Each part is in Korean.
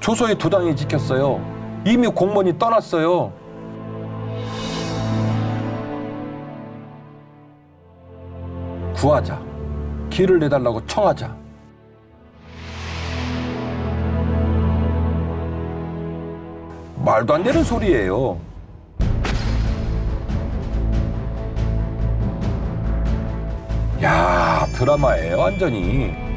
조서의 도당이 지켰어요. 이미 공무원이 떠났어요. 구하자. 길을 내달라고 청하자. 말도 안 되는 소리예요. 야, 드라마예요, 완전히.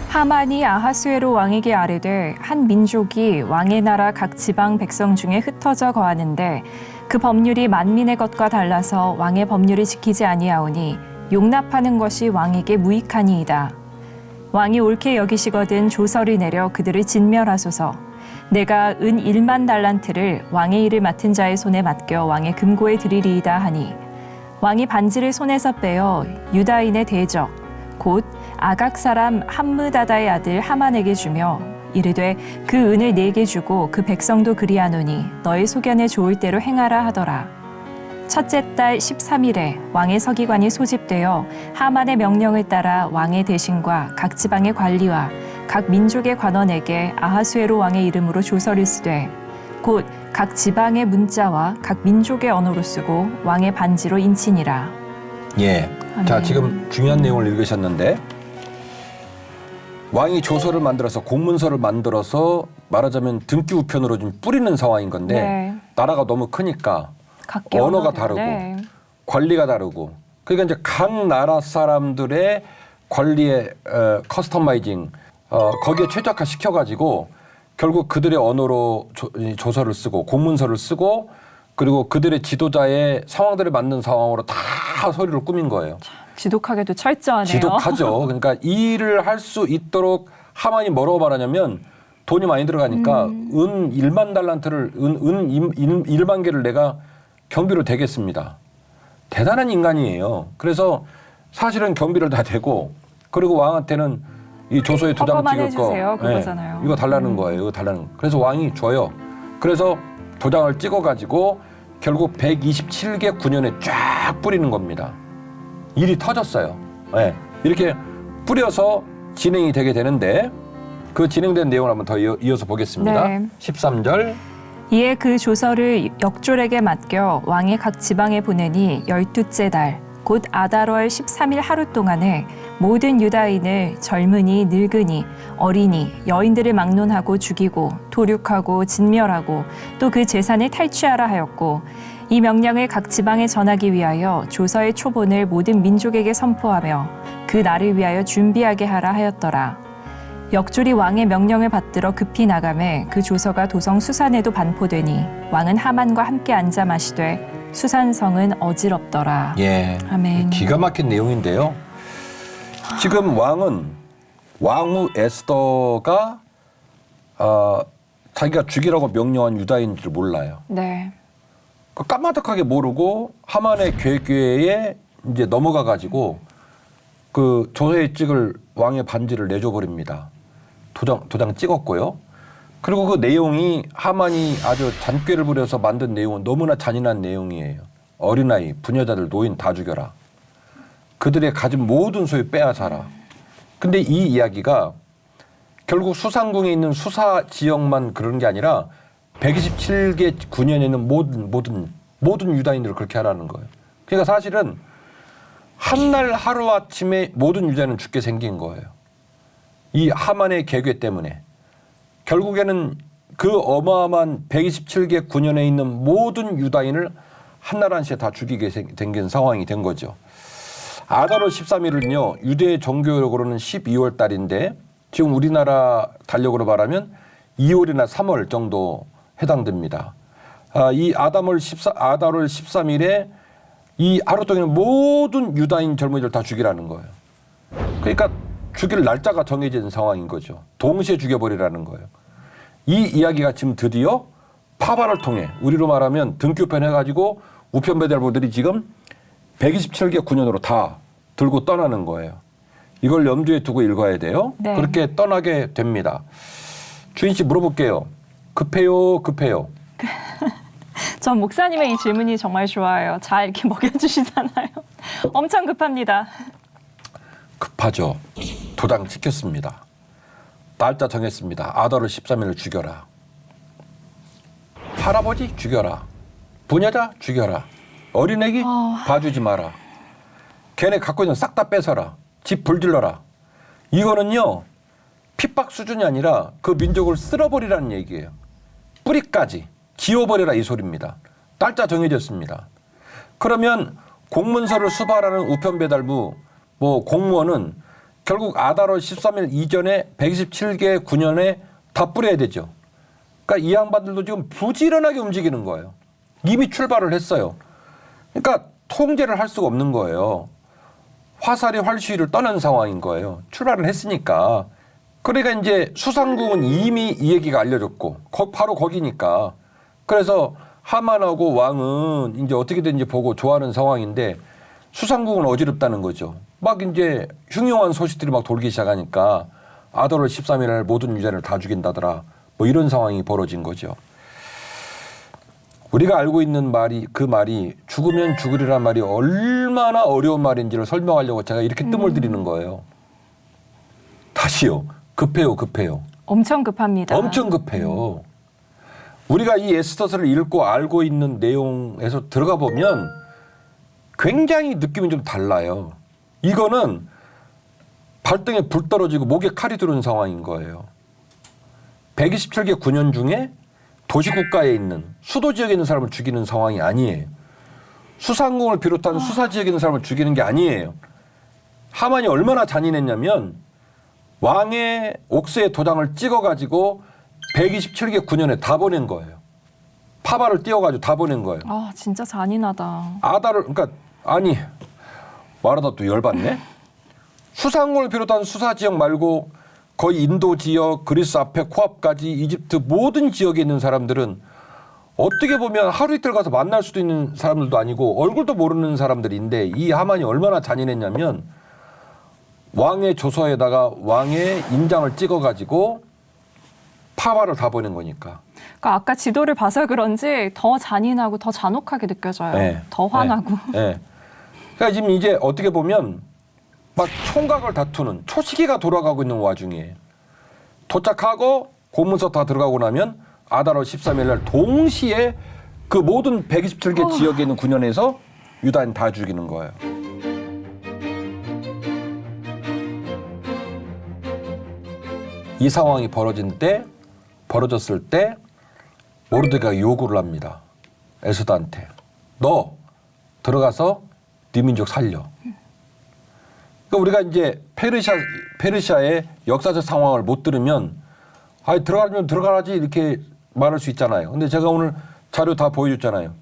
하만이 아하수에로 왕에게 아뢰되 한 민족이 왕의 나라 각 지방 백성 중에 흩어져 거하는데 그 법률이 만민의 것과 달라서 왕의 법률을 지키지 아니하오니 용납하는 것이 왕에게 무익하니이다. 왕이 옳게 여기시거든 조서를 내려 그들을 진멸하소서. 내가 은 1만 달란트를 왕의 일을 맡은 자의 손에 맡겨 왕의 금고에 드리리이다 하니 왕이 반지를 손에서 빼어 유다인의 대적 곧 아각 사람 함므다다의 아들 하만에게 주며 이르되 그 은을 네게 주고 그 백성도 그리하노니 너의 소견에 좋을 대로 행하라 하더라. 첫째 달 13일에 왕의 서기관이 소집되어 하만의 명령을 따라 왕의 대신과 각 지방의 관리와 각 민족의 관원에게 아하수에로 왕의 이름으로 조서를 쓰되 곧 각 지방의 문자와 각 민족의 언어로 쓰고 왕의 반지로 인치니라. 예. 자, 지금 중요한 내용을 읽으셨는데 왕이 조서를 만들어서 공문서를 만들어서 말하자면 등기 우편으로 좀 뿌리는 상황인 건데 네. 나라가 너무 크니까 언어가 다르고 네. 관리가 다르고 그러니까 이제 각 나라 사람들의 관리에 커스터마이징 거기에 최적화 시켜가지고 결국 그들의 언어로 조서를 쓰고 공문서를 쓰고 그리고 그들의 지도자의 상황들에 맞는 상황으로 다 서류를 꾸민 거예요. 지독하게도 철저하네요. 지독하죠. 그러니까 이 일을 할 수 있도록 하만이 뭐라고 말하냐면 돈이 많이 들어가니까 은 1만 달란트를 은 1만 개를 내가 경비로 대겠습니다. 대단한 인간이에요. 그래서 사실은 경비를 다 대고 그리고 왕한테는 이 조서에 도장 찍을 거 그거잖아요. 이거 달라는 거예요. 이거 달라는 거. 그래서 왕이 줘요. 그래서 도장을 찍어가지고 결국 127개 군현에 쫙 뿌리는 겁니다. 일이 터졌어요. 네. 이렇게 뿌려서 진행이 되게 되는데 그 진행된 내용을 한번 더 이어서 보겠습니다. 네. 13절. 이에 그 조서를 역졸에게 맡겨 왕의 각 지방에 보내니 12째 달 곧 아달월 13일 하루 동안에 모든 유다인을 젊은이 늙은이 어린이 여인들을 막론하고 죽이고 도륙하고 진멸하고 또 그 재산을 탈취하라 하였고 이 명령을 각 지방에 전하기 위하여 조서의 초본을 모든 민족에게 선포하며 그 날을 위하여 준비하게 하라 하였더라. 역졸이 왕의 명령을 받들어 급히 나가매 그 조서가 도성 수산에도 반포되니 왕은 하만과 함께 앉아 마시되 수산성은 어지럽더라. 예. 아멘. 기가 막힌 내용인데요. 지금 왕후 에스더가 자기가 죽이라고 명령한 유다인들을 몰라요. 네. 까마득하게 모르고 하만의 괴괴에 이제 넘어가 가지고 그 조서에 찍을 왕의 반지를 내줘 버립니다. 도장 찍었고요. 그리고 그 내용이 하만이 아주 잔꾀를 부려서 만든 내용은 너무나 잔인한 내용이에요. 어린아이, 부녀자들, 노인 다 죽여라. 그들의 가진 모든 소유 빼앗아라. 근데 이 이야기가 결국 수상궁에 있는 수사 지역만 그런 게 아니라 127개 군현에 있는 모든 유다인들을 그렇게 하라는 거예요. 그러니까 사실은 한날 하루아침에 모든 유다인은 죽게 생긴 거예요. 이 하만의 계획 때문에. 결국에는 그 어마어마한 127개 군현에 있는 모든 유다인을 한날 한시에 다 죽이게 된 상황이 된 거죠. 아달월 13일은요. 유대 정교력으로는 12월 달인데 지금 우리나라 달력으로 말하면 2월이나 3월 정도 해당됩니다. 이 아달월 13일에 이 하루 동안에 모든 유다인 젊은이들 다 죽이라는 거예요. 그러니까 죽일 날짜가 정해진 상황인 거죠. 동시에 죽여버리라는 거예요. 이 이야기가 지금 드디어 파발을 통해 우리로 말하면 등교편 해가지고 우편 배달부들이 지금 127개 군현으로 다 들고 떠나는 거예요. 이걸 염두에 두고 읽어야 돼요. 네. 그렇게 떠나게 됩니다. 주인 씨 물어볼게요. 급해요? 전 목사님의 이 질문이 정말 좋아요. 잘 이렇게 먹여주시잖아요. 엄청 급합니다. 급하죠. 도장 찍혔습니다. 날짜 정했습니다. 아들을 13일을 죽여라. 할아버지 죽여라. 부녀자 죽여라. 어린애기 봐주지 마라. 걔네 갖고 있는 싹 다 뺏어라. 집 불질러라. 이거는요. 핍박 수준이 아니라 그 민족을 쓸어버리라는 얘기예요. 뿌리까지 지워버려라 이 소리입니다. 날짜 정해졌습니다. 그러면 공문서를 수발하는 우편배달부 공무원은 결국 아달월 13일 이전에 127개 군현에 다 뿌려야 되죠. 그러니까 이 양반들도 지금 부지런하게 움직이는 거예요. 이미 출발을 했어요. 그러니까 통제를 할 수가 없는 거예요. 화살이 활시위를 떠난 상황인 거예요. 출발을 했으니까. 그러니까 이제 수상국은 이미 이 얘기가 알려졌고 바로 거기니까. 그래서 하만하고 왕은 이제 어떻게든지 보고 좋아하는 상황인데 수상국은 어지럽다는 거죠. 막 이제 흉흉한 소식들이 막 돌기 시작하니까 아달월 13일 날 모든 유대인을 다 죽인다더라. 이런 상황이 벌어진 거죠. 우리가 알고 있는 말이 그 말이 죽으면 죽으리란 말이 얼마나 어려운 말인지를 설명하려고 제가 이렇게 뜸을 들이는 거예요. 다시요. 급해요. 엄청 급합니다. 엄청 급해요. 우리가 이 에스더서를 읽고 알고 있는 내용에서 들어가 보면 굉장히 느낌이 좀 달라요. 이거는 발등에 불 떨어지고 목에 칼이 들어온 상황인 거예요. 127개 군현 중에 도시국가에 있는 수도 지역에 있는 사람을 죽이는 상황이 아니에요. 수상궁을 비롯한 수사 지역에 있는 사람을 죽이는 게 아니에요. 하만이 얼마나 잔인했냐면 왕의 옥새에 도장을 찍어가지고 127개 군현에 다 보낸 거예요. 파발을 띄워가지고 다 보낸 거예요. 아 진짜 잔인하다. 아달을 그러니까 아니 말하다 또 열받네. 수상궁을 비롯한 수사 지역 말고 거의 인도 지역, 그리스 앞에 코앞까지 이집트 모든 지역에 있는 사람들은 어떻게 보면 하루 이틀 가서 만날 수도 있는 사람들도 아니고 얼굴도 모르는 사람들인데 이 하만이 얼마나 잔인했냐면 왕의 조서에다가 왕의 인장을 찍어가지고 파발을 다 보낸 거니까. 그러니까 아까 지도를 봐서 그런지 더 잔인하고 더 잔혹하게 느껴져요. 네. 더 화나고. 네. 그러니까 지금 이제 어떻게 보면 막 총각을 다투는 초시기가 돌아가고 있는 와중에 도착하고 공문서 다 들어가고 나면 아달월 13일 날 동시에 그 모든 127개 지역에 있는 군현에서 유다인 다 죽이는 거예요. 이 상황이 벌어졌을 때 모르드게가 요구를 합니다. 에스더한테. 너 들어가서 네 민족 살려. 그러니까 우리가 이제 페르시아의 역사적 상황을 못 들으면 들어가면 들어가라지 이렇게 말할 수 있잖아요. 근데 제가 오늘 자료 다 보여줬잖아요.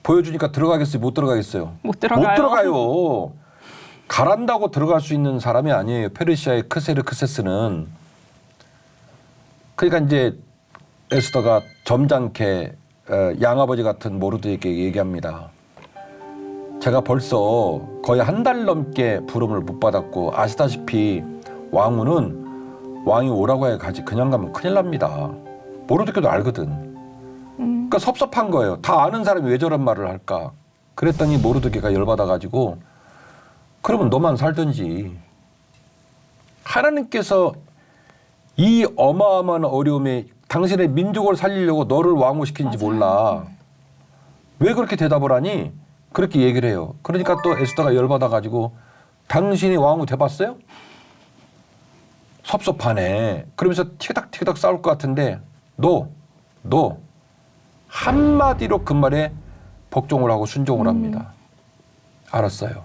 보여주니까 들어가겠어요? 못 들어가겠어요? 못 들어가요. 못 들어가요. 가란다고 들어갈 수 있는 사람이 아니에요. 페르시아의 크세르크세스는. 그러니까 이제 에스더가 점잖게 양아버지 같은 모르드에게 얘기합니다. 제가 벌써 거의 한 달 넘게 부름을 못 받았고 아시다시피 왕후는 왕이 오라고 해 가지 그냥 가면 큰일 납니다. 모르드게도 알거든. 그러니까 섭섭한 거예요. 다 아는 사람이 왜 저런 말을 할까. 그랬더니 모르드게가 열받아가지고 그러면 너만 살든지. 하나님께서 이 어마어마한 어려움에 당신의 민족을 살리려고 너를 왕후시킨지 몰라. 왜 그렇게 대답을 하니? 그렇게 얘기를 해요. 그러니까 또 에스더가 열받아가지고 당신이 왕후 돼봤어요? 섭섭하네. 그러면서 티그닥 싸울 것 같은데 너 한마디로 그 말에 복종을 하고 순종을 합니다. 알았어요.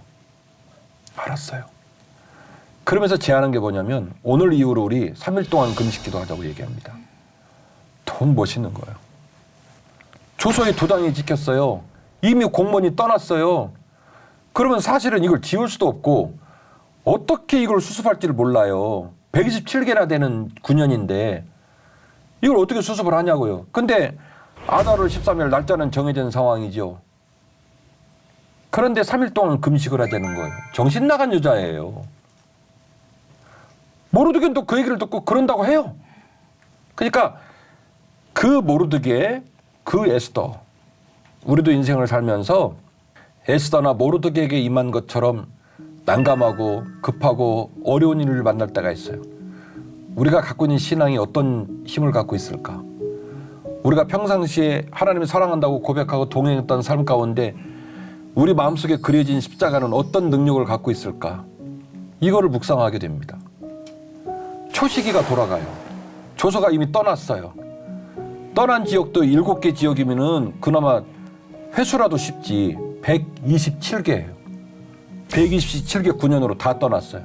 그러면서 제안한 게 뭐냐면 오늘 이후로 우리 3일 동안 금식기도 하자고 얘기합니다. 너무 멋있는 거예요. 조서의 도장이 찍혔어요. 이미 공무원이 떠났어요. 그러면 사실은 이걸 지울 수도 없고 어떻게 이걸 수습할지를 몰라요. 127개나 되는 군현인데 이걸 어떻게 수습을 하냐고요. 근데 아달월 13일 날짜는 정해진 상황이죠. 그런데 3일 동안 금식을 하자는 거예요. 정신 나간 여자예요. 모르드게는 또 그 얘기를 듣고 그런다고 해요. 그러니까 그 모르드게, 그 에스더 우리도 인생을 살면서 에스더나 모르드게에게 임한 것처럼 난감하고 급하고 어려운 일을 만날 때가 있어요. 우리가 갖고 있는 신앙이 어떤 힘을 갖고 있을까? 우리가 평상시에 하나님을 사랑한다고 고백하고 동행했던 삶 가운데 우리 마음속에 그려진 십자가는 어떤 능력을 갖고 있을까? 이거를 묵상하게 됩니다. 초시기가 돌아가요. 조서가 이미 떠났어요. 떠난 지역도 7개 지역이면은 그나마 회수라도 쉽지. 127개예요. 127개 군현으로 다 떠났어요.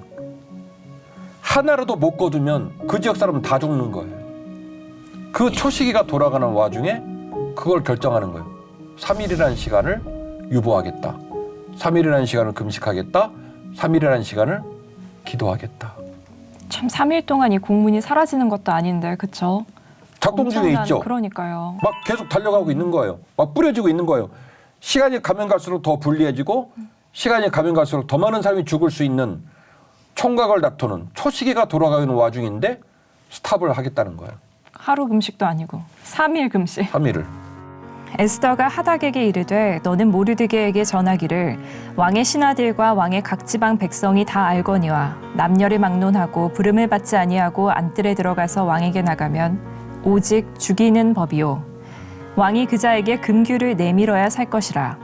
하나라도 못 거두면 그 지역 사람은 다 죽는 거예요. 그 초시기가 돌아가는 와중에 그걸 결정하는 거예요. 3일이라는 시간을 유보하겠다. 3일이라는 시간을 금식하겠다. 3일이라는 시간을 기도하겠다. 참 3일 동안 이 공문이 사라지는 것도 아닌데 그쵸? 작동 중에 있죠. 그러니까요. 막 계속 달려가고 있는 거예요. 막 뿌려지고 있는 거예요. 시간이 가면 갈수록 더 불리해지고 시간이 가면 갈수록 더 많은 사람이 죽을 수 있는 총각을 다투는 초시기가 돌아가는 와중인데 스탑을 하겠다는 거예요. 하루 금식도 아니고 3일 금식. 3일을. 에스더가 하닥에게 이르되 너는 모르드게에게 전하기를 왕의 신하들과 왕의 각 지방 백성이 다 알거니와 남녀를 막론하고 부름을 받지 아니하고 안뜰에 들어가서 왕에게 나가면 오직 죽이는 법이요 왕이 그자에게 금규를 내밀어야 살 것이라.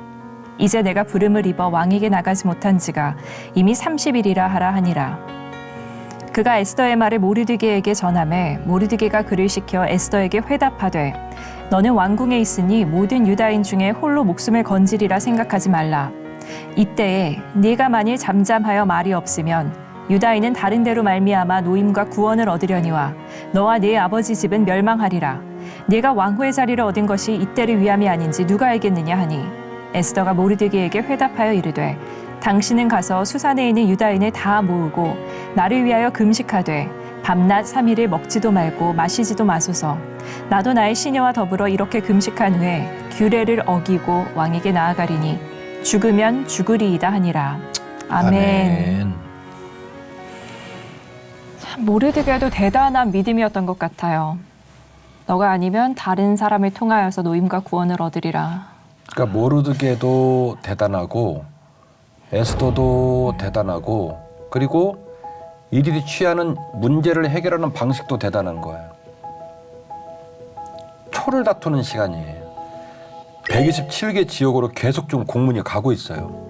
이제 내가 부름을 입어 왕에게 나가지 못한 지가 이미 30일이라 하라 하니라. 그가 에스더의 말을 모르드게에게 전하매 모르드게가 그를 시켜 에스더에게 회답하되 너는 왕궁에 있으니 모든 유다인 중에 홀로 목숨을 건지리라 생각하지 말라. 이때에 네가 만일 잠잠하여 말이 없으면 유다인은 다른 데로 말미암아 노임과 구원을 얻으려니와 너와 네 아버지 집은 멸망하리라. 네가 왕후의 자리를 얻은 것이 이때를 위함이 아닌지 누가 알겠느냐 하니 에스더가 모르드게에게 회답하여 이르되 당신은 가서 수산에 있는 유다인을 다 모으고 나를 위하여 금식하되 밤낮 3일을 먹지도 말고 마시지도 마소서. 나도 나의 시녀와 더불어 이렇게 금식한 후에 규례를 어기고 왕에게 나아가리니 죽으면 죽으리이다 하니라. 아멘. 참 모르드게도 대단한 믿음이었던 것 같아요. 너가 아니면 다른 사람을 통하여서 노임과 구원을 얻으리라. 그러니까 모르드게도 대단하고 에스더도 대단하고 그리고 이들이 취하는 문제를 해결하는 방식도 대단한 거예요. 초를 다투는 시간이에요. 127개 지역으로 계속 좀 공문이 가고 있어요.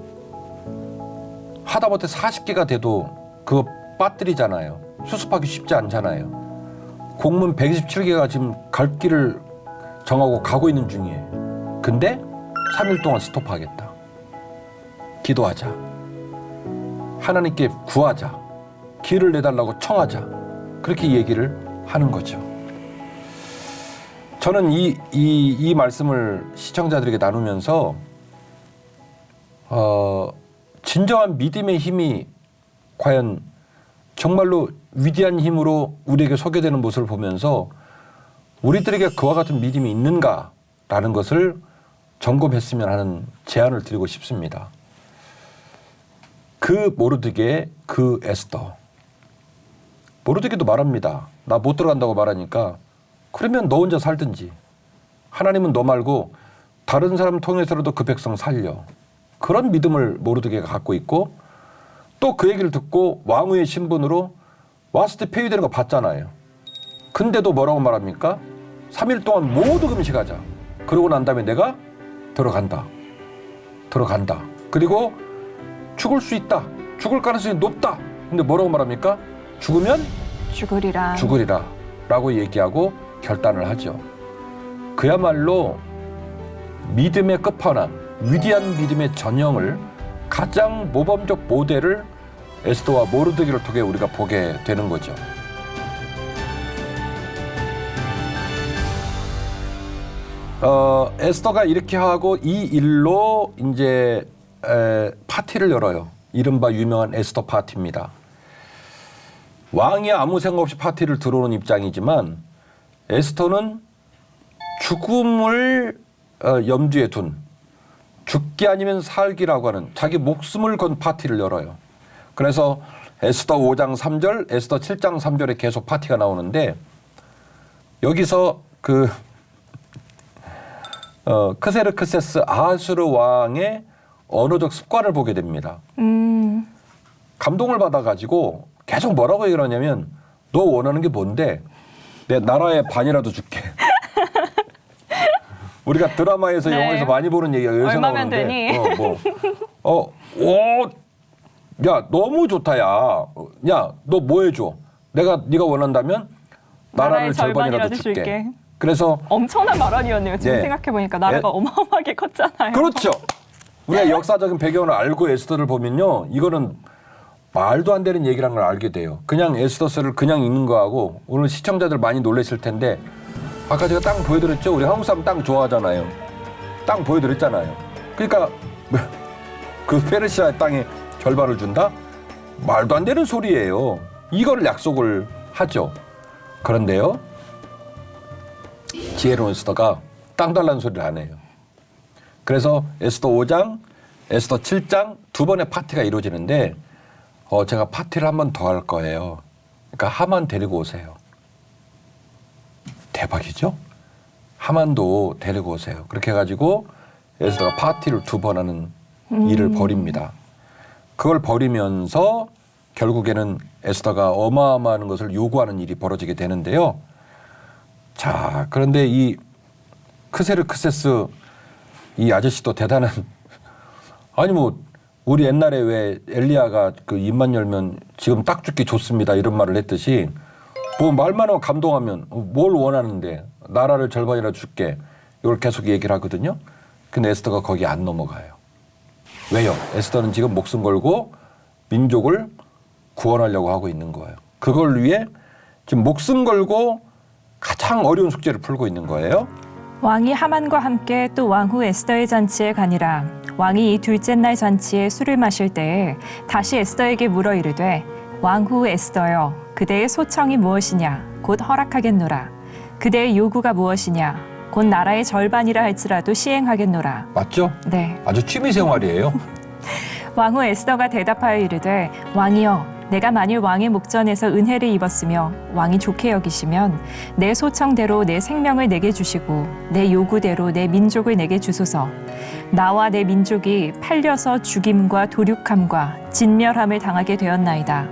하다못해 40개가 돼도 그거 빠뜨리잖아요. 수습하기 쉽지 않잖아요. 공문 127개가 지금 갈 길을 정하고 가고 있는 중이에요. 근데 3일 동안 스톱하겠다. 기도하자. 하나님께 구하자. 길을 내달라고 청하자. 그렇게 얘기를 하는 거죠. 저는 이 말씀을 시청자들에게 나누면서 진정한 믿음의 힘이 과연 정말로 위대한 힘으로 우리에게 소개되는 모습을 보면서 우리들에게 그와 같은 믿음이 있는가라는 것을 점검했으면 하는 제안을 드리고 싶습니다. 그 모르드게, 그 에스더. 모르드게도 말합니다. 나 못 들어간다고 말하니까 그러면 너 혼자 살든지. 하나님은 너 말고 다른 사람 통해서라도 그 백성 살려. 그런 믿음을 모르드게가 갖고 있고 또 그 얘기를 듣고 왕후의 신분으로 왔을 때 폐위되는 거 봤잖아요. 근데도 뭐라고 말합니까? 3일 동안 모두 금식하자. 그러고 난 다음에 내가 들어간다. 그리고 죽을 수 있다. 죽을 가능성이 높다. 근데 뭐라고 말합니까? 죽으면 죽으리라 라고 얘기하고 결단을 하죠. 그야말로 믿음의 끝판왕, 위대한 믿음의 전형을 가장 모범적 모델을 에스더와 모르드게를 통해 우리가 보게 되는 거죠. 에스더가 이렇게 하고 이 일로 이제 파티를 열어요. 이른바 유명한 에스더 파티입니다. 왕이 아무 생각 없이 파티를 들어오는 입장이지만 에스더는 죽음을 염두에 둔 죽기 아니면 살기라고 하는 자기 목숨을 건 파티를 열어요. 그래서 에스더 5장 3절, 에스더 7장 3절에 계속 파티가 나오는데 여기서 크세르크세스 아하수르 왕의 언어적 습관을 보게 됩니다. 감동을 받아가지고 계속 뭐라고 얘기를 하냐면 너 원하는 게 뭔데? 내 나라의 반이라도 줄게. 우리가 드라마에서 네. 영화에서 많이 보는 얘기가 여기서 얼마면 나오는데 되니? 야 너무 좋다 야 너 뭐 해줘? 네가 원한다면 나라를 나라의 절반이라도 줄게. 그래서 엄청난 발언이었네요. 지금 네. 생각해보니까 나라가 어마어마하게 컸잖아요. 그렇죠. 우리가 역사적인 배경을 알고 에스더를 보면요. 이거는 말도 안 되는 얘기라는 걸 알게 돼요. 그냥 에스더스를 그냥 읽는 거하고 오늘 시청자들 많이 놀라실 텐데 아까 제가 땅 보여드렸죠. 우리 한국 사람 땅 좋아하잖아요. 땅 보여드렸잖아요. 그러니까 그 페르시아의 땅의 절반을 준다? 말도 안 되는 소리예요. 이거를 약속을 하죠. 그런데요. 지혜로운 에스더가 땅 달라는 소리를 안 해요. 그래서 에스더 5장, 에스더 7장 두 번의 파티가 이루어지는데 제가 파티를 한 번 더 할 거예요. 그러니까 하만 데리고 오세요. 대박이죠? 하만도 데리고 오세요. 그렇게 해가지고 에스더가 파티를 두 번 하는 일을 벌입니다. 그걸 벌이면서 결국에는 에스더가 어마어마한 것을 요구하는 일이 벌어지게 되는데요. 자, 그런데 이 크세르크세스 이 아저씨도 대단한 아니 뭐 우리 옛날에 왜 엘리야가 그 입만 열면 지금 딱 죽기 좋습니다 이런 말을 했듯이 뭐 말만 하면 감동하면 뭘 원하는데 나라를 절반이라 줄게 이걸 계속 얘기를 하거든요. 근데 에스더가 거기 안 넘어가요. 왜요? 에스더는 지금 목숨 걸고 민족을 구원하려고 하고 있는 거예요. 그걸 위해 지금 목숨 걸고 가장 어려운 숙제를 풀고 있는 거예요. 왕이 하만과 함께 또 왕후 에스더의 잔치에 가니라. 왕이 이 둘째 날 잔치에 술을 마실 때에 다시 에스더에게 물어 이르되 왕후 에스더여 그대의 소청이 무엇이냐 곧 허락하겠노라. 그대의 요구가 무엇이냐 곧 나라의 절반이라 할지라도 시행하겠노라. 맞죠? 네. 아주 취미 생활이에요. 왕후 에스더가 대답하여 이르되 왕이여 내가 만일 왕의 목전에서 은혜를 입었으며 왕이 좋게 여기시면 내 소청대로 내 생명을 내게 주시고 내 요구대로 내 민족을 내게 주소서. 나와 내 민족이 팔려서 죽임과 도륙함과 진멸함을 당하게 되었나이다.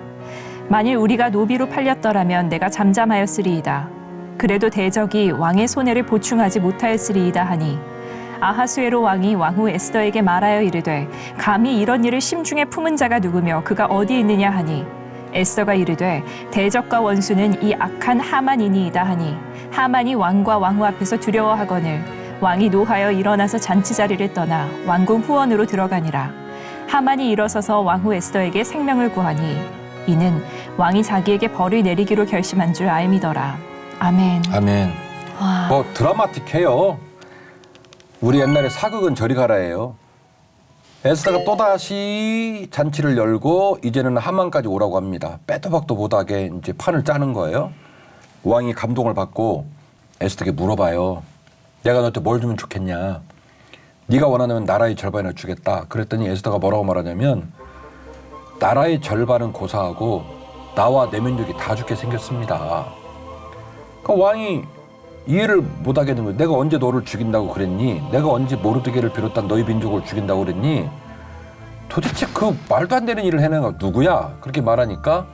만일 우리가 노비로 팔렸더라면 내가 잠잠하였으리이다. 그래도 대적이 왕의 손해를 보충하지 못하였으리이다 하니 아하수에로 왕이 왕후 에스더에게 말하여 이르되 감히 이런 일을 심중에 품은 자가 누구며 그가 어디 있느냐 하니 에스더가 이르되 대적과 원수는 이 악한 하만이니이다 하니 하만이 왕과 왕후 앞에서 두려워하거늘 왕이 노하여 일어나서 잔치 자리를 떠나 왕궁 후원으로 들어가니라. 하만이 일어서서 왕후 에스더에게 생명을 구하니 이는 왕이 자기에게 벌을 내리기로 결심한 줄 알미더라. 아멘. 아멘. 와. 뭐 드라마틱해요. 우리 옛날에 사극은 저리 가라예요. 에스더가 또다시 잔치를 열고 이제는 하만까지 오라고 합니다. 빼도 박도 못하게 이제 판을 짜는 거예요. 왕이 감동을 받고 에스더에게 물어봐요. 내가 너한테 뭘 주면 좋겠냐. 네가 원하면 나라의 절반이나 주겠다. 그랬더니 에스더가 뭐라고 말하냐면 나라의 절반은 고사하고 나와 내 민족이 다 죽게 생겼습니다. 그러니까 왕이 이해를 못하겠는 거예요. 내가 언제 너를 죽인다고 그랬니? 내가 언제 모르드게를 비롯한 너희 민족을 죽인다고 그랬니? 도대체 그 말도 안 되는 일을 해낸 거 누구야? 그렇게 말하니까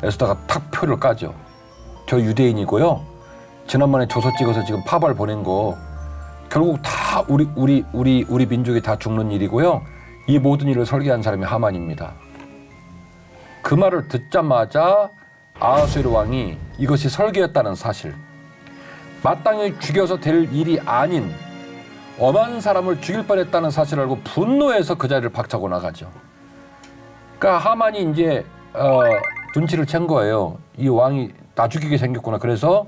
에스더가 탁 표를 까죠. 저 유대인이고요. 지난번에 조서 찍어서 지금 파벌 보낸 거 결국 다 우리 민족이 다 죽는 일이고요. 이 모든 일을 설계한 사람이 하만입니다. 그 말을 듣자마자 아하수에르 왕이 이것이 설계였다는 사실, 마땅히 죽여서 될 일이 아닌 엄한 사람을 죽일 뻔했다는 사실을 알고 분노해서 그 자리를 박차고 나가죠. 그러니까 하만이 이제 눈치를 챈 거예요. 이 왕이 나 죽이게 생겼구나. 그래서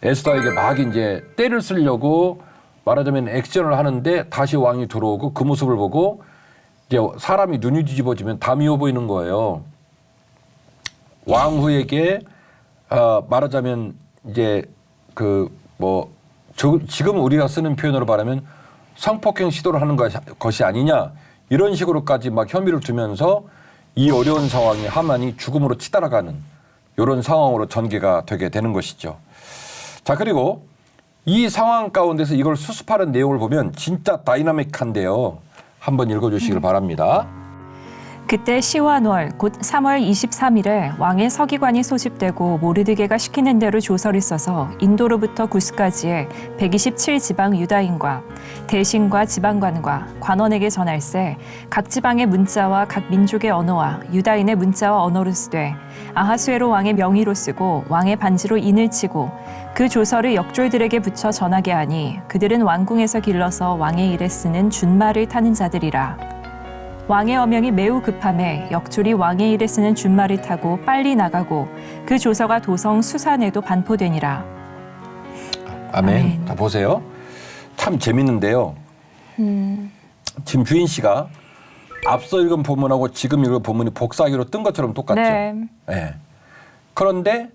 에스더에게 막 이제 때를 쓰려고 말하자면 액션을 하는데 다시 왕이 들어오고 그 모습을 보고 이제 사람이 눈이 뒤집어지면 다 미워 보이는 거예요. 왕후에게 말하자면 이제 지금 우리가 쓰는 표현으로 말하면 성폭행 시도를 하는 것이 아니냐 이런 식으로까지 막 혐의를 두면서 이 어려운 상황이 하만이 죽음으로 치달아가는 이런 상황으로 전개가 되게 되는 것이죠. 자, 그리고 이 상황 가운데서 이걸 수습하는 내용을 보면 진짜 다이나믹한데요. 한번 읽어주시길 바랍니다. 그때 시완월 곧 3월 23일에 왕의 서기관이 소집되고 모르드게가 시키는 대로 조서를 써서 인도로부터 구스까지의 127지방 유다인과 대신과 지방관과 관원에게 전할세 각 지방의 문자와 각 민족의 언어와 유다인의 문자와 언어로 쓰되 아하수에로 왕의 명의로 쓰고 왕의 반지로 인을 치고 그 조서를 역졸들에게 붙여 전하게 하니 그들은 왕궁에서 길러서 왕의 일에 쓰는 준말을 타는 자들이라. 왕의 어명이 매우 급함에 역졸이 왕의 일에 쓰는 준말을 타고 빨리 나가고 그 조서가 도성 수산에도 반포되니라. 아멘. 자, 보세요. 참 재밌는데요. 지금 주인 씨가 앞서 읽은 본문하고 지금 읽은 본문이 복사하기로 뜬 것처럼 똑같죠. 네. 네. 그런데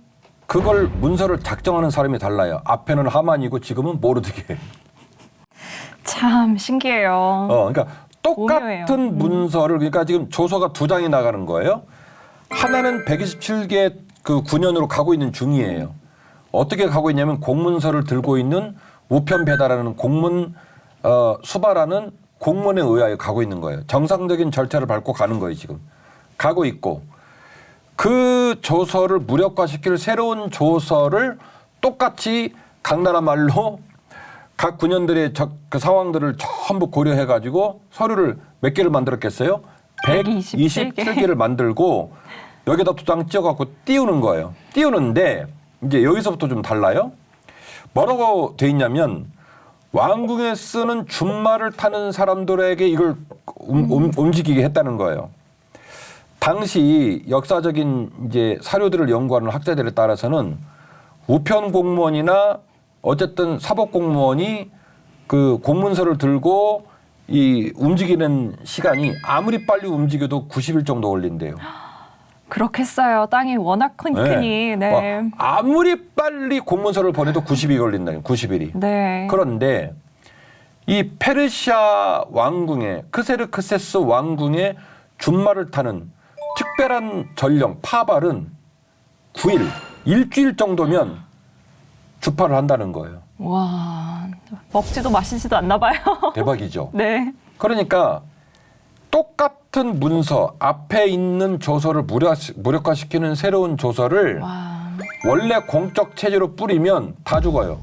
그걸 문서를 작성하는 사람이 달라요. 앞에는 하만이고 지금은 모르드게. 참 신기해요. 그러니까 똑같은 오묘해요. 문서를 그러니까 지금 조서가 2장이 나가는 거예요. 하나는 127개 그 군현으로 가고 있는 중이에요. 어떻게 가고 있냐면 공문서를 들고 있는 우편배달하는 공문 수발하는 공문에 의하여 가고 있는 거예요. 정상적인 절차를 밟고 가는 거예요. 지금 가고 있고 그 조서를 무력화시킬 새로운 조서를 똑같이 각 나라 말로 각 군현들의 그 상황들을 전부 고려해가지고 서류를 몇 개를 만들었겠어요? 127개를 만들고 여기다 도장 찍어갖고 띄우는 거예요. 띄우는데 이제 여기서부터 좀 달라요. 뭐라고 돼 있냐면 왕궁에 쓰는 준말을 타는 사람들에게 이걸 움직이게 했다는 거예요. 당시 역사적인 이제 사료들을 연구하는 학자들에 따라서는 우편 공무원이나 어쨌든 사법 공무원이 그 공문서를 들고 이 움직이는 시간이 아무리 빨리 움직여도 90일 정도 걸린대요. 그렇겠어요. 땅이 워낙 크니. 네. 아무리 빨리 공문서를 보내도 90일이 걸린다요. 90일이. 네. 그런데 이 페르시아 왕궁의 크세르크세스 왕궁의 준말을 타는 특별한 전령 파발은 9일, 일주일 정도면 주파를 한다는 거예요. 와, 먹지도 마시지도 않나 봐요. 대박이죠. 네. 그러니까 똑같은 문서 앞에 있는 조서를 무력화시키는 새로운 조서를 와. 원래 공적 체제로 뿌리면 다 죽어요.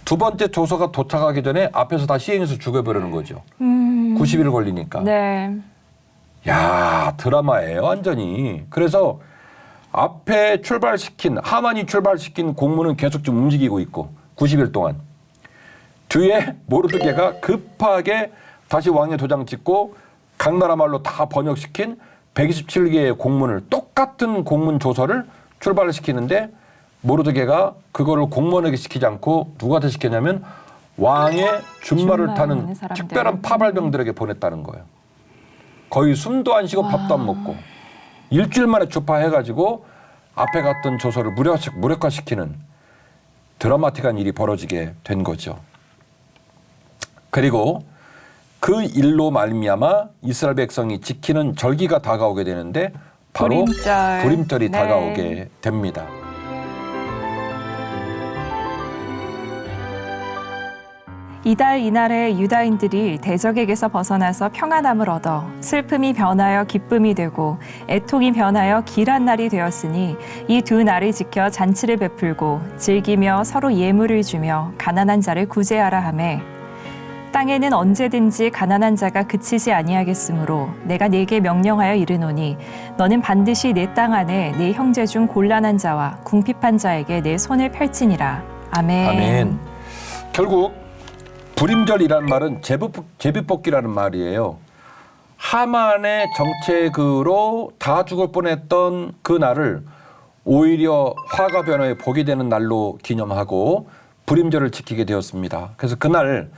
두 번째 조서가 도착하기 전에 앞에서 다 시행해서 죽여버리는 거죠. 90일 걸리니까. 네. 야, 드라마예요, 완전히. 그래서 앞에 하만이 출발시킨 공문은 계속 좀 움직이고 있고 90일 동안. 뒤에 모르드게가 급하게 다시 왕의 도장 찍고 각 나라 말로 다 번역시킨 127개의 공문을 똑같은 공문 조서를 출발을 시키는데 모르드게가 그거를 공무원에게 시키지 않고 누구한테 시켰냐면 왕의 준말을 타는 특별한 파발병들에게 보냈다는 거예요. 거의 숨도 안 쉬고 밥도 안 먹고 일주일 만에 주파해가지고 앞에 갔던 조서를 무력화시키는 드라마틱한 일이 벌어지게 된 거죠. 그리고 그 일로 말미암아 이스라엘 백성이 지키는 절기가 다가오게 되는데 바로 불임절이 네. 다가오게 됩니다. 이달 이날에 유다인들이 대적에게서 벗어나서 평안함을 얻어 슬픔이 변하여 기쁨이 되고 애통이 변하여 길한 날이 되었으니 이 두 날을 지켜 잔치를 베풀고 즐기며 서로 예물을 주며 가난한 자를 구제하라 하매 땅에는 언제든지 가난한 자가 그치지 아니하겠으므로 내가 네게 명령하여 이르노니 너는 반드시 내 땅 안에 네 형제 중 곤란한 자와 궁핍한 자에게 내 손을 펼치니라. 아멘. 아멘. 결국 불임절이라는 말은 제비뽑기라는 말이에요. 하만의 정책으로 다 죽을 뻔했던 그 날을 오히려 화가 변화의 복이 되는 날로 기념하고 불임절을 지키게 되었습니다. 그래서 그날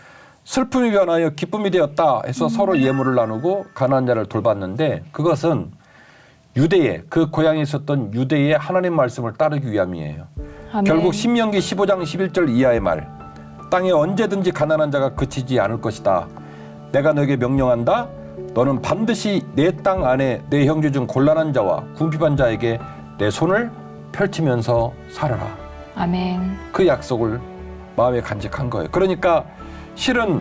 슬픔이 변하여 기쁨이 되었다 해서 서로 예물을 나누고 가난한 자를 돌봤는데 그것은 유대의 그 고향에 있었던 유대의 하나님 말씀을 따르기 위함이에요. 아멘. 결국 신명기 15장 11절 이하의 말 땅에 언제든지 가난한 자가 그치지 않을 것이다. 내가 너에게 명령한다. 너는 반드시 내 땅 안에 내 형제 중 곤란한 자와 궁핍한 자에게 내 손을 펼치면서 살아라. 아멘. 그 약속을 마음에 간직한 거예요. 그러니까 실은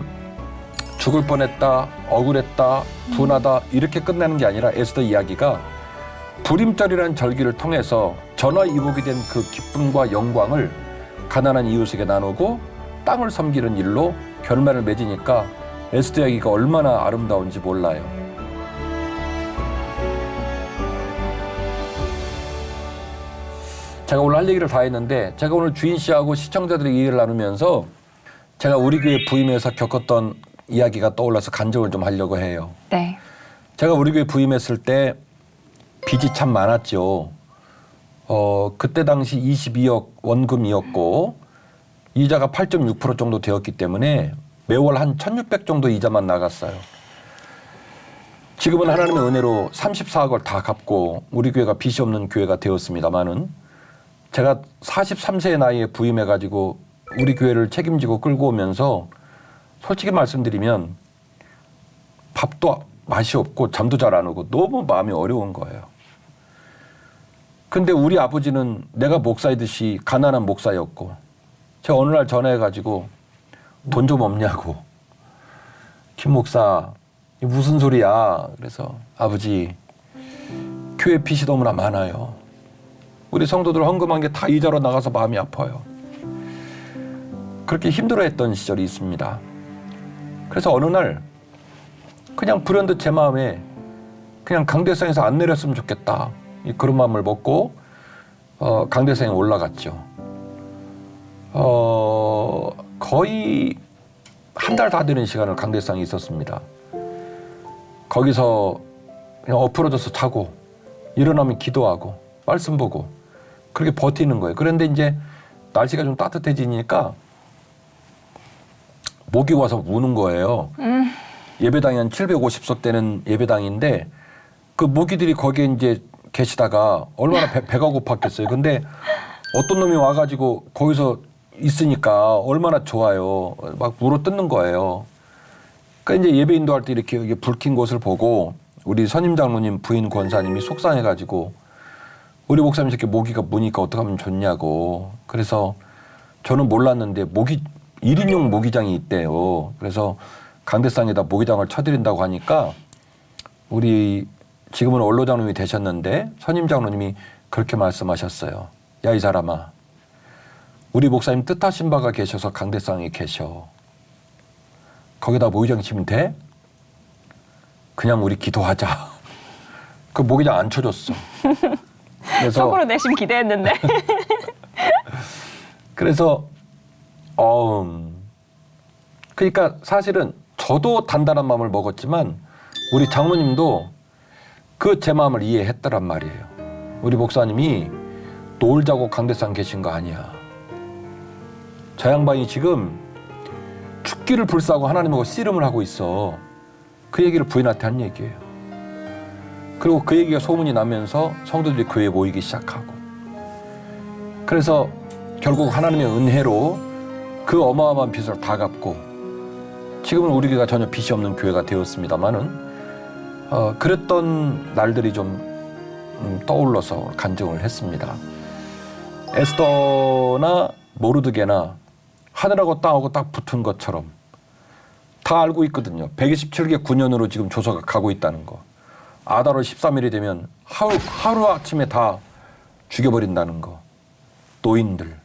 죽을 뻔했다, 억울했다, 분하다 이렇게 끝나는 게 아니라 에스더 이야기가 불임절이라는 절기를 통해서 전화위복이 된 그 기쁨과 영광을 가난한 이웃에게 나누고 땅을 섬기는 일로 결말을 맺으니까 에스더 이야기가 얼마나 아름다운지 몰라요. 제가 오늘 할 얘기를 다 했는데 제가 오늘 주인 씨하고 시청자들이 얘기를 나누면서 제가 우리 교회 부임해서 겪었던 이야기가 떠올라서 간증을 좀 하려고 해요. 네. 제가 우리 교회 부임했을 때 빚이 참 많았죠. 그때 당시 22억 원금이었고 이자가 8.6% 정도 되었기 때문에 매월 한 1,600 정도 이자만 나갔어요. 지금은 하나님의 은혜로 34억을 다 갚고 우리 교회가 빚이 없는 교회가 되었습니다만은 제가 43세의 나이에 부임해가지고 우리 교회를 책임지고 끌고 오면서 솔직히 말씀드리면 밥도 맛이 없고 잠도 잘 안 오고 너무 마음이 어려운 거예요. 근데 우리 아버지는 내가 목사이듯이 가난한 목사였고 제가 어느 날 전화해가지고 돈 좀 없냐고. 김 목사 이게 무슨 소리야. 그래서 아버지 교회 빚이 너무나 많아요. 우리 성도들 헌금한 게 다 이자로 나가서 마음이 아파요. 그렇게 힘들어했던 시절이 있습니다. 그래서 어느 날 그냥 불현듯 제 마음에 그냥 강대상에서 안 내렸으면 좋겠다. 그런 마음을 먹고 강대상에 올라갔죠. 거의 한 달 다 되는 시간을 강대상에 있었습니다. 거기서 그냥 엎어져서 자고 일어나면 기도하고 말씀 보고 그렇게 버티는 거예요. 그런데 이제 날씨가 좀 따뜻해지니까 목이 와서 우는 거예요. 예배당이 한 750석 되는 예배당인데 그 모기들이 거기에 이제 계시다가 얼마나 배가 고팠겠어요. 근데 어떤 놈이 와가지고 거기서 있으니까 얼마나 좋아요. 막 물어 뜯는 거예요. 그러니까 이제 예배 인도할 때 이렇게 불 킨 곳을 보고 우리 선임 장로님 부인 권사님이 속상해가지고 우리 목사님 이렇게 모기가 무니까 어떻게 하면 좋냐고. 그래서 저는 몰랐는데 1인용 모기장이 있대요. 그래서 강대상에다 모기장을 쳐드린다고 하니까 우리 지금은 원로 장로님이 되셨는데 선임 장로님이 그렇게 말씀하셨어요. 야, 이 사람아. 우리 목사님 뜻하신 바가 계셔서 강대상에 계셔. 거기다 모기장 치면 돼? 그냥 우리 기도하자. 그 모기장 안 쳐줬어. 그래서 속으로 내심 기대했는데. 그래서 그러니까 사실은 저도 단단한 마음을 먹었지만 우리 장로님도 그 제 마음을 이해했더란 말이에요. 우리 목사님이 놀자고 강대상 계신 거 아니야. 저 양반이 지금 죽기를 불사하고 하나님하고 씨름을 하고 있어. 그 얘기를 부인한테 한 얘기예요. 그리고 그 얘기가 소문이 나면서 성도들이 교회에 모이기 시작하고 그래서 결국 하나님의 은혜로 그 어마어마한 빚을 다 갚고 지금은 우리 교회가 전혀 빚이 없는 교회가 되었습니다마는 그랬던 날들이 좀 떠올라서 간증을 했습니다. 에스더나 모르드게나 하늘하고 땅하고 딱 붙은 것처럼 다 알고 있거든요. 127개 9년으로 지금 조사가 가고 있다는 거. 아달월 13일이 되면 하루아침에 다 죽여버린다는 거. 노인들,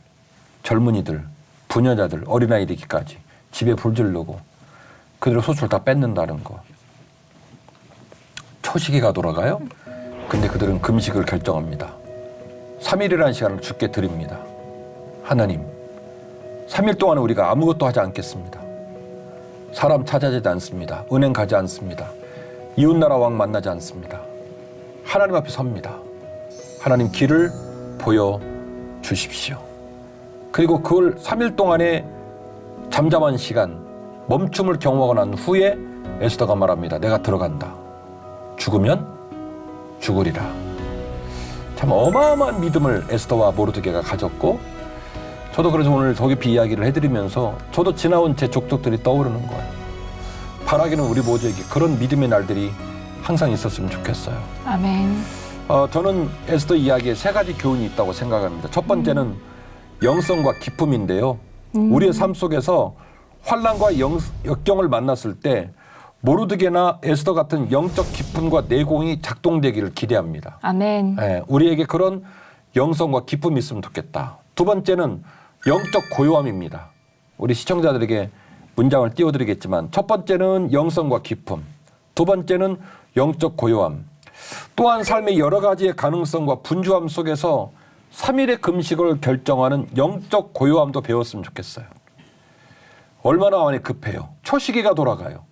젊은이들, 부녀자들, 어린아이들까지 집에 불 지르고 그들의 소출 다 뺏는다는 거. 초시계가 돌아가요? 근데 그들은 금식을 결정합니다. 3일이라는 시간을 주께 드립니다. 하나님, 3일 동안 우리가 아무것도 하지 않겠습니다. 사람 찾아지지 않습니다. 은행 가지 않습니다. 이웃나라 왕 만나지 않습니다. 하나님 앞에 섭니다. 하나님 길을 보여주십시오. 그리고 그걸 3일 동안의 잠잠한 시간, 멈춤을 경험하고 난 후에 에스더가 말합니다. 내가 들어간다. 죽으면 죽으리라. 참 어마어마한 믿음을 에스더와 모르드게가 가졌고 저도 그래서 오늘 더 깊이 이야기를 해드리면서 저도 지나온 제 족적들이 떠오르는 거예요. 바라기는 우리 모두에게 그런 믿음의 날들이 항상 있었으면 좋겠어요. 아멘. 저는 에스더 이야기에 세 가지 교훈이 있다고 생각합니다. 첫 번째는 영성과 기쁨인데요. 우리의 삶 속에서 환난과 역경을 만났을 때 모르드게나 에스더 같은 영적 기쁨과 내공이 작동되기를 기대합니다. 아멘. 예, 우리에게 그런 영성과 기쁨이 있으면 좋겠다. 두 번째는 영적 고요함입니다. 우리 시청자들에게 문장을 띄워드리겠지만 첫 번째는 영성과 기쁨, 두 번째는 영적 고요함. 또한 삶의 여러 가지의 가능성과 분주함 속에서 3일의 금식을 결정하는 영적 고요함도 배웠으면 좋겠어요. 얼마나 많이 급해요. 초시기가 돌아가요.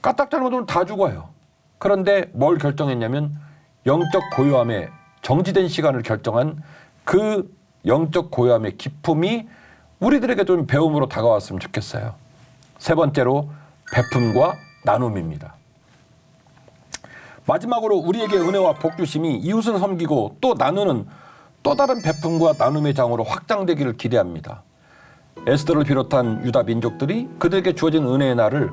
까딱 잘못하면 다 죽어요. 그런데 뭘 결정했냐면 영적 고요함의 정지된 시간을 결정한 그 영적 고요함의 기쁨이 우리들에게 좀 배움으로 다가왔으면 좋겠어요. 세 번째로 베품과 나눔입니다. 마지막으로 우리에게 은혜와 복 주심이 이웃을 섬기고 또 나누는 또 다른 베품과 나눔의 장으로 확장되기를 기대합니다. 에스더를 비롯한 유다 민족들이 그들에게 주어진 은혜의 날을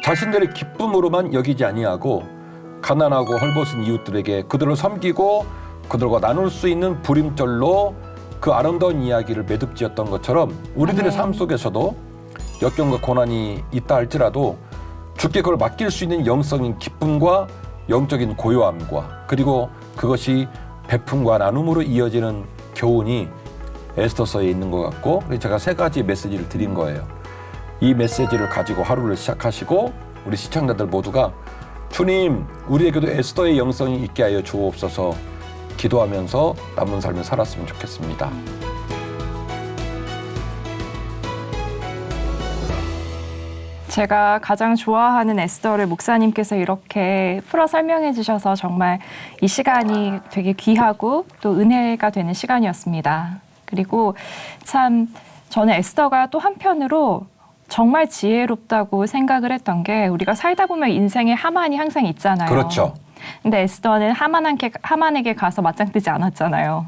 자신들의 기쁨으로만 여기지 아니하고 가난하고 헐벗은 이웃들에게 그들을 섬기고 그들과 나눌 수 있는 부림절로 그 아름다운 이야기를 매듭지었던 것처럼 우리들의 삶 속에서도 역경과 고난이 있다 할지라도 주께 그걸 맡길 수 있는 영성인 기쁨과 영적인 고요함과 그리고 그것이 베품과 나눔으로 이어지는 교훈이 에스더서에 있는 것 같고 제가 세 가지 메시지를 드린 거예요. 이 메시지를 가지고 하루를 시작하시고 우리 시청자들 모두가 주님 우리에게도 에스더의 영성이 있게 하여 주옵소서 기도하면서 남은 삶을 살았으면 좋겠습니다. 제가 가장 좋아하는 에스더를 목사님께서 이렇게 풀어 설명해 주셔서 정말 이 시간이 되게 귀하고 또 은혜가 되는 시간이었습니다. 그리고 참 저는 에스더가 또 한편으로 정말 지혜롭다고 생각을 했던 게 우리가 살다 보면 인생에 하만이 항상 있잖아요. 그렇죠. 근데 에스더는 하만에게 가서 맞짱 뜨지 않았잖아요.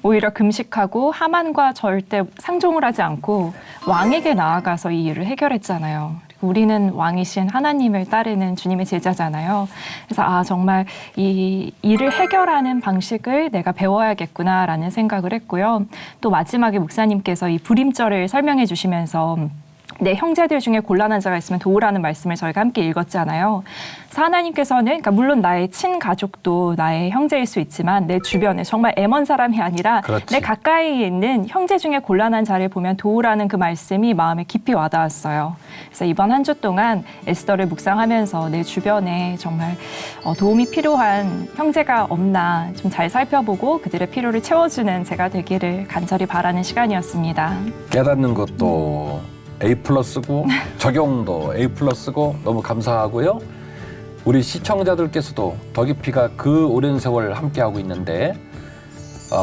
오히려 금식하고 하만과 절대 상종을 하지 않고 왕에게 나아가서 이 일을 해결했잖아요. 그리고 우리는 왕이신 하나님을 따르는 주님의 제자잖아요. 그래서 정말 이 일을 해결하는 방식을 내가 배워야겠구나라는 생각을 했고요. 또 마지막에 목사님께서 이 불임절을 설명해 주시면서 내 형제들 중에 곤란한 자가 있으면 도우라는 말씀을 저희가 함께 읽었잖아요. 그래서 하나님께서는 그러니까 물론 나의 친가족도 나의 형제일 수 있지만 내 주변에 정말 애먼 사람이 아니라 그렇지. 내 가까이에 있는 형제 중에 곤란한 자를 보면 도우라는 그 말씀이 마음에 깊이 와닿았어요. 그래서 이번 한 주 동안 에스더를 묵상하면서 내 주변에 정말 도움이 필요한 형제가 없나 좀 잘 살펴보고 그들의 필요를 채워주는 제가 되기를 간절히 바라는 시간이었습니다. 깨닫는 것도 A+고 적용도 A+고 너무 감사하고요. 우리 시청자들께서도 더 깊이가 그 오랜 세월 함께하고 있는데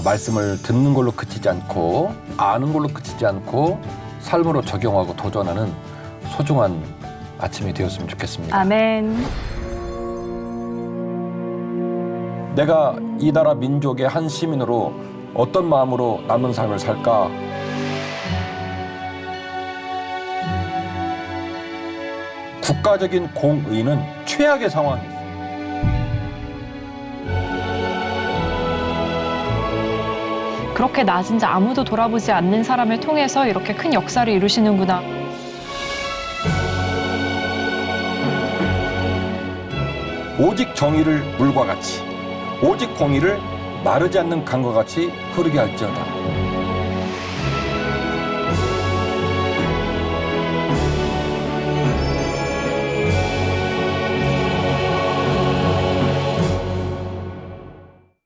말씀을 듣는 걸로 그치지 않고 아는 걸로 그치지 않고 삶으로 적용하고 도전하는 소중한 아침이 되었으면 좋겠습니다. 아멘. 내가 이 나라 민족의 한 시민으로 어떤 마음으로 남은 삶을 살까? 국가적인 공의는 최악의 상황이에요. 그렇게 나 진짜 아무도 돌아보지 않는 사람을 통해서 이렇게 큰 역사를 이루시는구나. 오직 정의를 물과 같이 오직 공의를 마르지 않는 강과 같이 흐르게 할지어다.